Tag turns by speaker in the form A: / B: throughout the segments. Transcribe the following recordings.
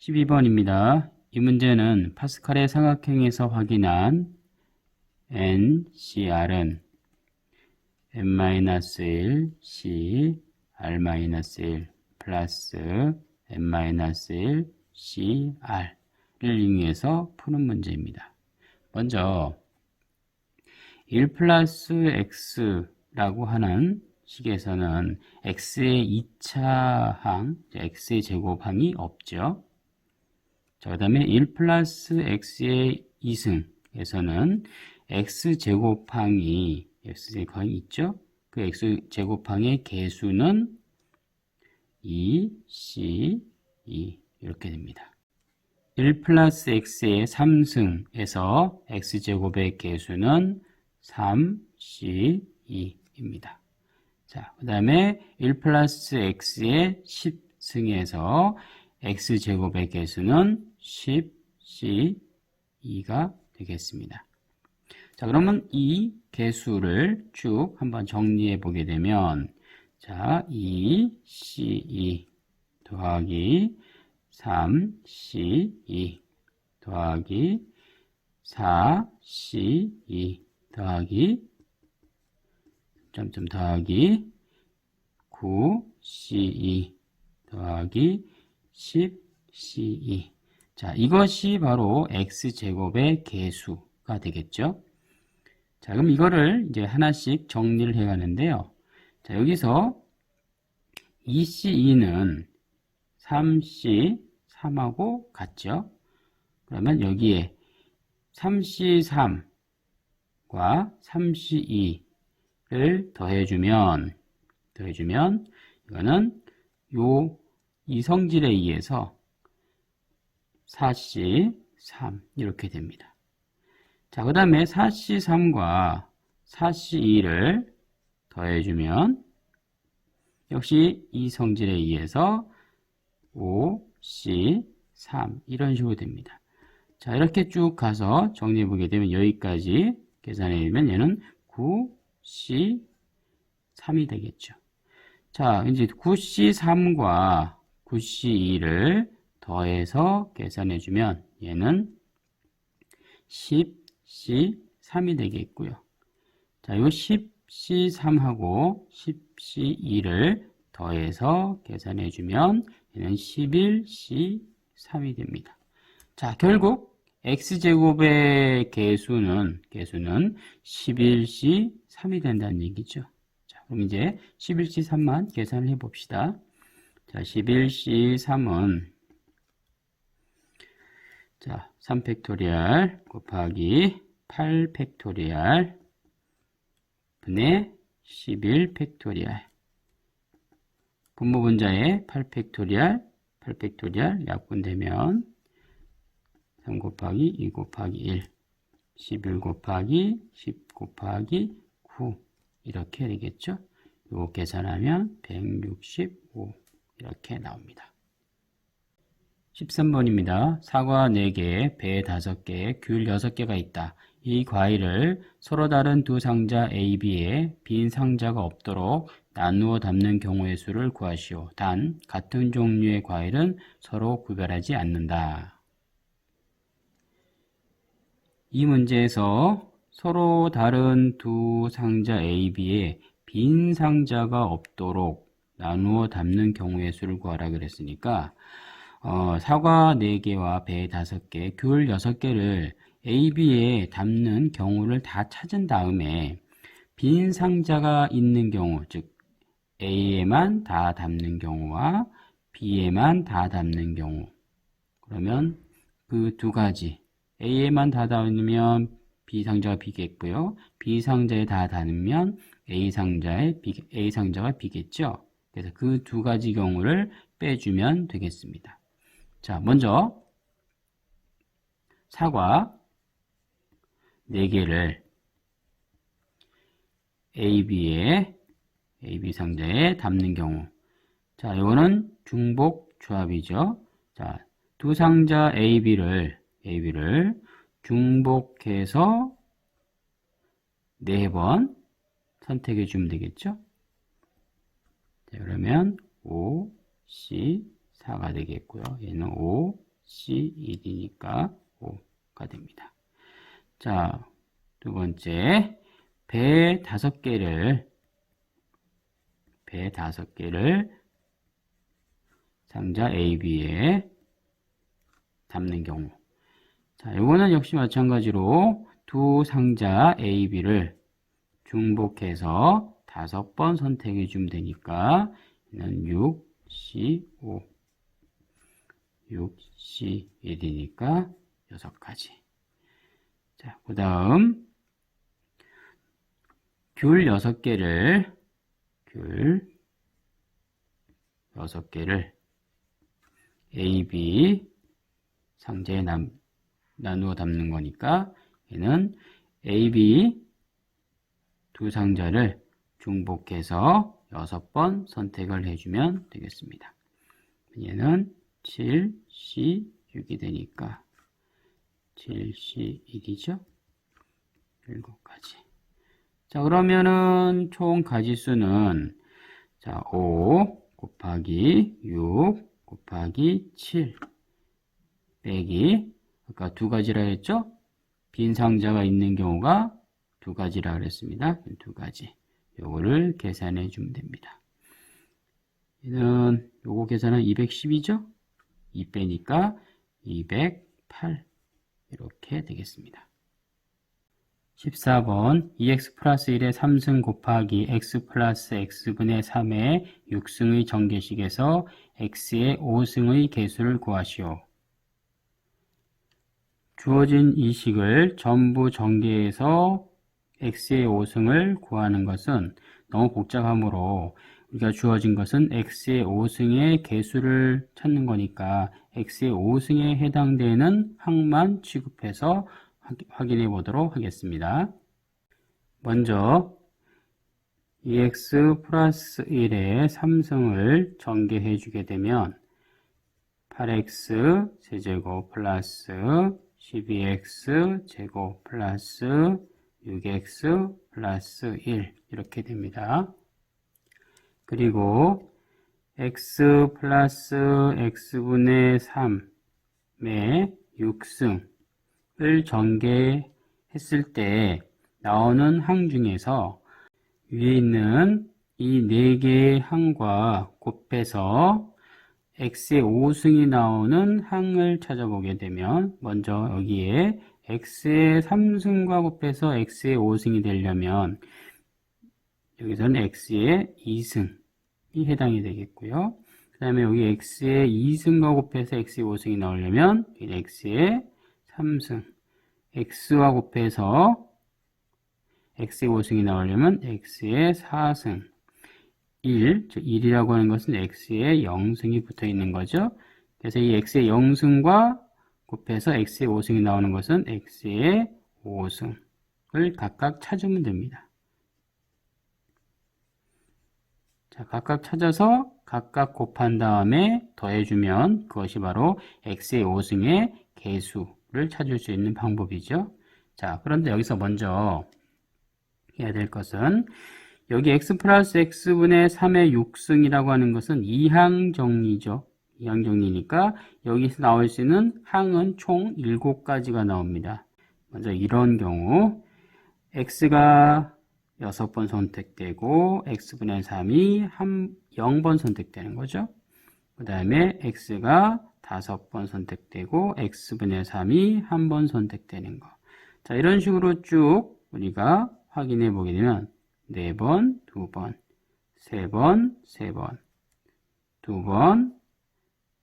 A: 12번입니다. 이 문제는 파스칼의 삼각형에서 확인한 NCR은 n-1 C R-1 플러스 n-1 C R를 이용해서 푸는 문제입니다. 먼저 1 플러스 X라고 하는 식에서는 X의 2차 항, X의 제곱항이 없죠. 자, 그 다음에 1 플러스 X의 2승에서는 X제곱항이 있죠. 그 X제곱항의 개수는 2C2 이렇게 됩니다. 1 플러스 X의 3승에서 X제곱의 개수는 3C2입니다. 자, 그 다음에 1 플러스 X의 10승에서 X제곱의 개수는 10C2가 되겠습니다. 자, 그러면 이 개수를 쭉 한번 정리해 보게 되면, 자, 2C2 더하기 3C2 더하기 4C2 더하기 점점 더하기 9C2 더하기 10C2. 자, 이것이 바로 X제곱의 개수가 되겠죠. 자, 그럼 이거를 이제 하나씩 정리를 해 가는데요. 자, 여기서 2C2는 3C3하고 같죠. 그러면 여기에 3C3과 3C2를 더해주면 이거는 이 성질에 의해서 4C3 이렇게 됩니다. 자, 그 다음에 4C3과 4C2를 더해주면 역시 이 성질에 의해서 5C3 이런 식으로 됩니다. 자, 이렇게 쭉 가서 정리해 보게 되면 여기까지 계산해 보면 얘는 9C3이 되겠죠. 자, 이제 9C3과 9C2를 더해서 계산해 주면 얘는 10C3이 되겠고요. 자, 이 10C3하고 10C2를 더해서 계산해 주면 얘는 11C3이 됩니다. 자, 결국 X제곱의 개수는 11C3이 된다는 얘기죠. 자, 그럼 이제 11C3만 계산을 해 봅시다. 자, 11C3은 자, 3팩토리얼 곱하기 8팩토리얼 분의 11팩토리얼 분모분자에 8팩토리얼 약분되면 3 곱하기 2 곱하기 1 11 곱하기 10 곱하기 9 이렇게 되겠죠. 이거 계산하면 165 이렇게 나옵니다. 13번입니다. 사과 4개, 배 5개, 귤 6개가 있다. 이 과일을 서로 다른 두 상자 A, B에 빈 상자가 없도록 나누어 담는 경우의 수를 구하시오. 단, 같은 종류의 과일은 서로 구별하지 않는다. 이 문제에서 서로 다른 두 상자 A, B에 빈 상자가 없도록 나누어 담는 경우의 수를 구하라 그랬으니까 사과 4개와 배 5개, 귤 6개를 A, B에 담는 경우를 다 찾은 다음에 빈 상자가 있는 경우, 즉 A에만 다 담는 경우와 B에만 다 담는 경우, 그러면 그 두 가지 A에만 다 담으면 B 상자가 B겠고요. B 상자에 다 담으면 A 상자가 B겠죠. 그래서 그 두 가지 경우를 빼주면 되겠습니다. 자, 먼저 사과 4개를 AB 상자에 담는 경우. 자, 이거는 중복 조합이죠. 자, 두 상자 AB를 중복해서 4번 선택해 주면 되겠죠. 자, 그러면 5C4가 되겠고요. 얘는 C, 1이니까 5가 됩니다. 자, 두 번째, 배 5개를 상자 A, B에 담는 경우. 자, 요거는 역시 마찬가지로 두 상자 A, B를 중복해서 5번 선택해 주면 되니까 얘는 6, C, 5, 6, C, 1이니까 6가지. 자, 그 다음 귤 6개를 A, B 상자에 나누어 담는 거니까 얘는 A, B 두 상자를 중복해서 6번 선택을 해주면 되겠습니다. 얘는 7, C, 6이 되니까 7, C, 1이죠. 7가지. 자, 그러면은 총 가지수는 자, 5 곱하기 6 곱하기 7 빼기 아까 2가지라 했죠? 빈 상자가 있는 경우가 2가지라 그랬습니다. 2가지. 요거를 계산해 주면 됩니다. 얘는 요거 계산은 210이죠? 2 빼니까 208 이렇게 되겠습니다. 14번 2x 플러스 1의 3승 곱하기 x 플러스 x분의 3의 6승의 전개식에서 x의 5승의 개수를 구하시오. 주어진 이 식을 전부 전개해서 x의 5승을 구하는 것은 너무 복잡하므로 우리가 주어진 것은 x의 5승의 개수를 찾는 거니까 x의 5승에 해당되는 항만 취급해서 확인해 보도록 하겠습니다. 먼저 2x 플러스 1의 3승을 전개해 주게 되면 8x 세제곱 플러스 12x 제곱 플러스 6x 플러스 1 이렇게 됩니다. 그리고 x 플러스 x분의 3의 6승을 전개했을 때 나오는 항 중에서 위에 있는 이 4개의 항과 곱해서 x의 5승이 나오는 항을 찾아보게 되면 먼저 여기에 x의 3승과 곱해서 x의 5승이 되려면 여기서는 x의 2승이 해당이 되겠고요. 그 다음에 여기 x의 2승과 곱해서 x의 5승이 나오려면 x의 3승, x와 곱해서 x의 5승이 나오려면 x의 4승, 1, 즉 1이라고 하는 것은 x의 0승이 붙어 있는 거죠. 그래서 이 x의 0승과 곱해서 x의 5승이 나오는 것은 x의 5승을 각각 찾으면 됩니다. 자, 각각 찾아서 각각 곱한 다음에 더해주면 그것이 바로 x의 5승의 개수를 찾을 수 있는 방법이죠. 자, 그런데 여기서 먼저 해야 될 것은 여기 x 플러스 x분의 3의 6승이라고 하는 것은 이항 정리죠. 이항 정리니까 여기서 나올 수 있는 항은 총 7가지가 나옵니다. 먼저 이런 경우 x가 6번 선택되고 x분의 3이 0번 선택되는 거죠. 그 다음에 x가 5번 선택되고 x분의 3이 1번 선택되는 거. 자, 이런 식으로 쭉 우리가 확인해 보게 되면 4번, 2번, 3번, 3번, 2번,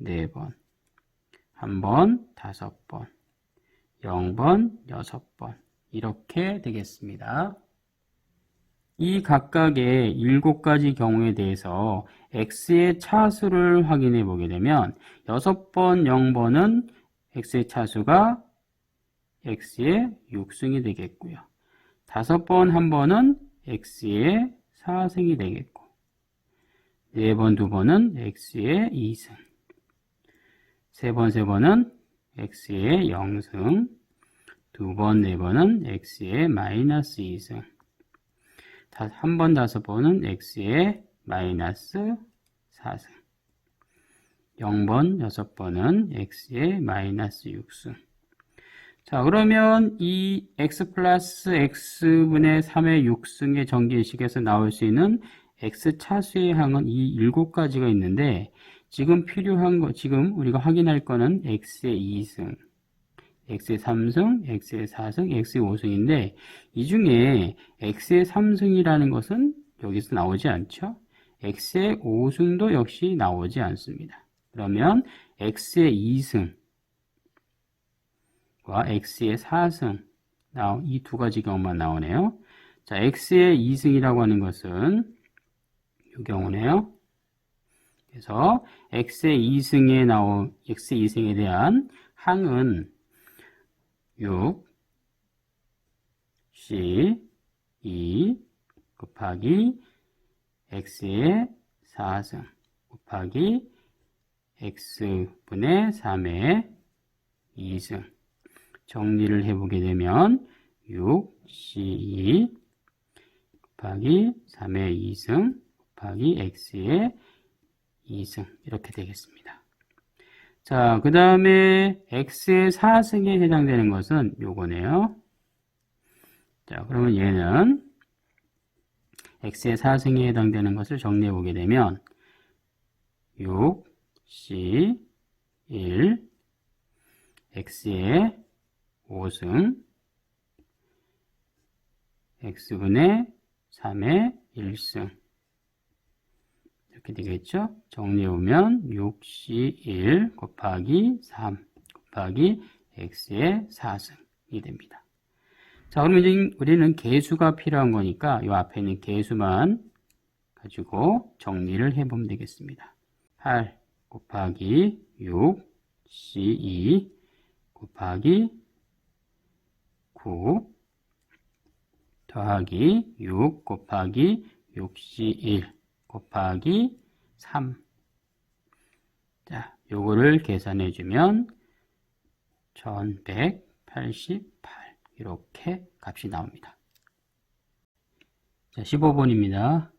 A: 4번, 1번, 5번, 0번, 6번 이렇게 되겠습니다. 이 각각의 7가지 경우에 대해서 x의 차수를 확인해 보게 되면 6번, 0번은 x의 차수가 x의 6승이 되겠고요. 5번, 1번은 x의 4승이 되겠고 4번, 2번은 x의 2승 3번, 3번은 x의 0승 2번, 4번은 x의 마이너스 2승 1번, 5번은 x의 마이너스 4승 0번, 6번은 x의 마이너스 6승. 자, 그러면 이 x 플러스 x분의 3의 6승의 정기의식에서 나올 수 있는 x 차수의 항은 이 7가지가 있는데, 지금 필요한 거, 지금 우리가 확인할 거는 x의 2승, x의 3승, x의 4승, x의 5승인데, 이 중에 x의 3승이라는 것은 여기서 나오지 않죠? x의 5승도 역시 나오지 않습니다. 그러면 x의 2승, 와 x의 4승, 이 두 가지 경우만 나오네요. 자, x의 2승이라고 하는 것은 이 경우네요. 그래서 x의 2승에 대한 항은 6, c, 2 곱하기 x의 4승 곱하기 x분의 3의 2승. 정리를 해보게 되면 6c2 곱하기 3의 2승 곱하기 x의 2승 이렇게 되겠습니다. 자, 그 다음에 x의 4승에 해당되는 것은 요거네요. 자, 그러면 얘는 x의 4승에 해당되는 것을 정리해 보게 되면 6c1 x의 5승 x분의 3의 1승 이렇게 되겠죠? 정리해보면 6c1 곱하기 3 곱하기 x의 4승이 됩니다. 자, 그러면 이제 우리는 개수가 필요한 거니까 이 앞에 있는 개수만 가지고 정리를 해보면 되겠습니다. 8 곱하기 6c2 곱하기 9 더하기 6 곱하기 6c1 곱하기 3. 자, 요거를 계산해 주면 1188 이렇게 값이 나옵니다. 자, 15번입니다.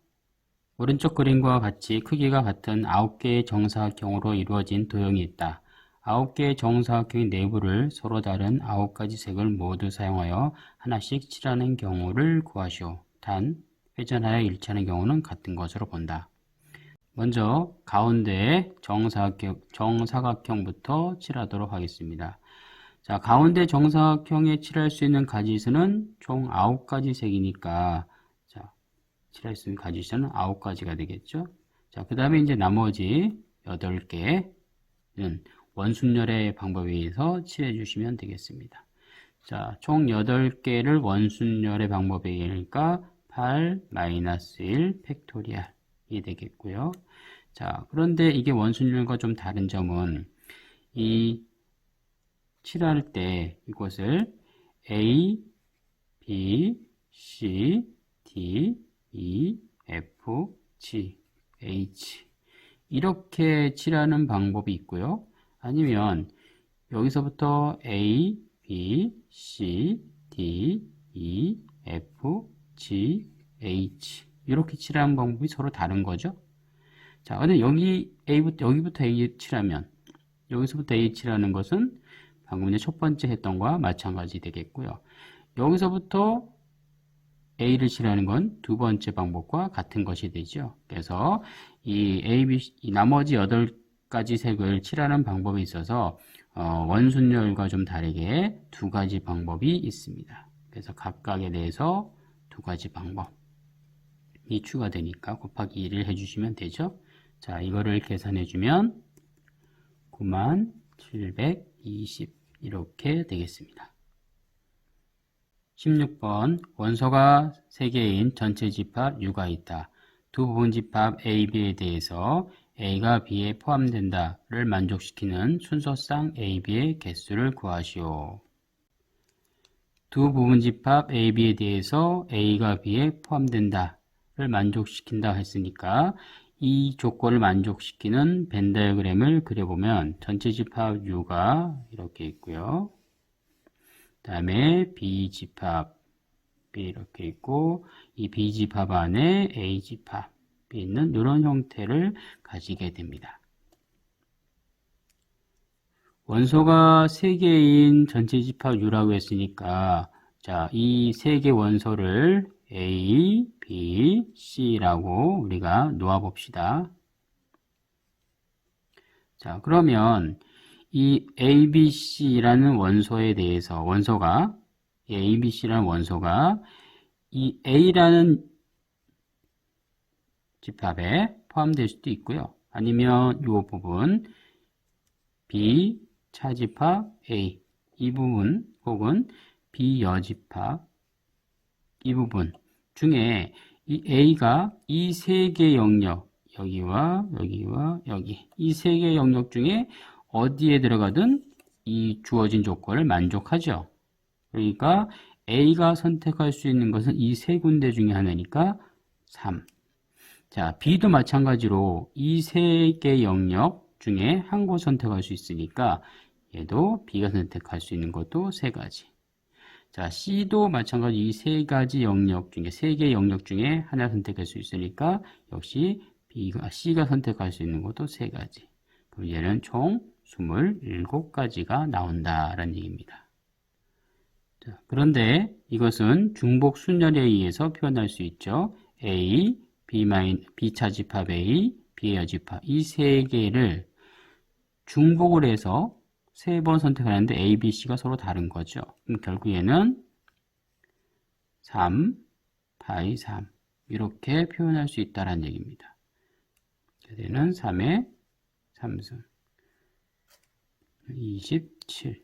A: 오른쪽 그림과 같이 크기가 같은 9개의 정사각형으로 이루어진 도형이 있다. 9개의 정사각형의 내부를 서로 다른 9가지 색을 모두 사용하여 하나씩 칠하는 경우를 구하시오. 단, 회전하여 일치하는 경우는 같은 것으로 본다. 먼저 가운데 정사각형부터 칠하도록 하겠습니다. 자, 가운데 정사각형에 칠할 수 있는 가지수는 총 9가지 색이니까, 자, 칠할 수 있는 가지수는 9가지가 되겠죠. 자, 그 다음에 이제 나머지 8개는 원순열의 방법에 의해서 칠해 주시면 되겠습니다. 자, 총 8개를 원순열의 방법에 의하니까 8-1 팩토리얼이 되겠고요. 자, 그런데 이게 원순열과 좀 다른 점은 이 칠할 때 이것을 A, B, C, D, E, F, G, H 이렇게 칠하는 방법이 있고요. 아니면 여기서부터 A, B, C, D, E, F, G, H 이렇게 칠하는 방법이 서로 다른 거죠. 자, 근데 여기부터 A 칠하면 여기서부터 A 칠하는 것은 방금 전에 첫 번째 했던 거와 마찬가지 되겠고요. 여기서부터 A를 칠하는 건 두 번째 방법과 같은 것이 되죠. 그래서 이 나머지 8가지 색을 칠하는 방법에 있어서 원순열과 좀 다르게 두 가지 방법이 있습니다. 그래서 각각에 대해서 두 가지 방법이 추가되니까 곱하기 1을 해주시면 되죠. 자, 이거를 계산해주면 9720 이렇게 되겠습니다. 16번 원소가 3개인 전체 집합 U가 있다. 두 부분 집합 A, B에 대해서 A가 B에 포함된다를 만족시키는 순서상 A, B의 개수를 구하시오. 두 부분 집합 A, B에 대해서 A가 B에 포함된다를 만족시킨다 했으니까 이 조건을 만족시키는 벤 다이어그램을 그려보면 전체 집합 U가 이렇게 있고요. 그 다음에 B집합이 이렇게 있고 이 B집합 안에 A집합이 있는 이런 형태를 가지게 됩니다. 원소가 3개인 전체 집합 U라고 했으니까 자, 이 3개 원소를 A, B, C라고 우리가 놓아 봅시다. 자, 그러면 이 A, B, C라는 원소에 대해서 A, B, C라는 원소가 이 A라는 집합에 포함될 수도 있고요. 아니면 이 부분 B 차집합 A 이 부분 혹은 B 여집합 이 부분 중에 이 A가 이 세 개 영역 여기와 여기와 여기 이 세 개 영역 중에 어디에 들어가든 이 주어진 조건을 만족하죠. 그러니까 A가 선택할 수 있는 것은 이 세 군데 중에 하나니까 3. 자, B도 마찬가지로 이 세 개 영역 중에 한 곳 선택할 수 있으니까 얘도 B가 선택할 수 있는 것도 세 가지. 자, C도 마찬가지 이 세 가지 영역 중에 세 개 영역 중에 하나 선택할 수 있으니까 역시 C가 선택할 수 있는 것도 세 가지. 그럼 얘는 총 27가지가 나온다라는 얘기입니다. 자, 그런데 이것은 중복 순열에 의해서 표현할 수 있죠. A, B 차집합 A, B의 여집합 이 세 개를 중복을 해서 3번 선택하는데 A, B, C가 서로 다른 거죠. 그럼 결국에는 3, 파이 3 이렇게 표현할 수 있다는 얘기입니다. 얘는 3의 3승 27.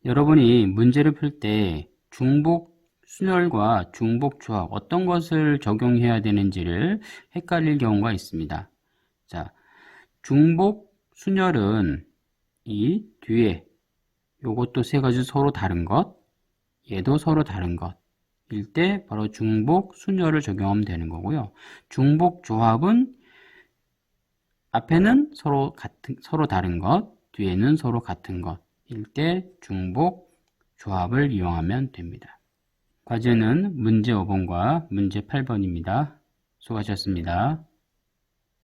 A: 여러분이 문제를 풀 때 중복 순열과 중복 조합 어떤 것을 적용해야 되는지를 헷갈릴 경우가 있습니다. 자, 중복 순열은 이 뒤에 요것도 세 가지 서로 다른 것, 얘도 서로 다른 것일 때 바로 중복 순열을 적용하면 되는 거고요. 중복 조합은 앞에는 서로 다른 것, 뒤에는 서로 같은 것일 때 중복 조합을 이용하면 됩니다. 과제는 문제 5번과 문제 8번입니다. 수고하셨습니다.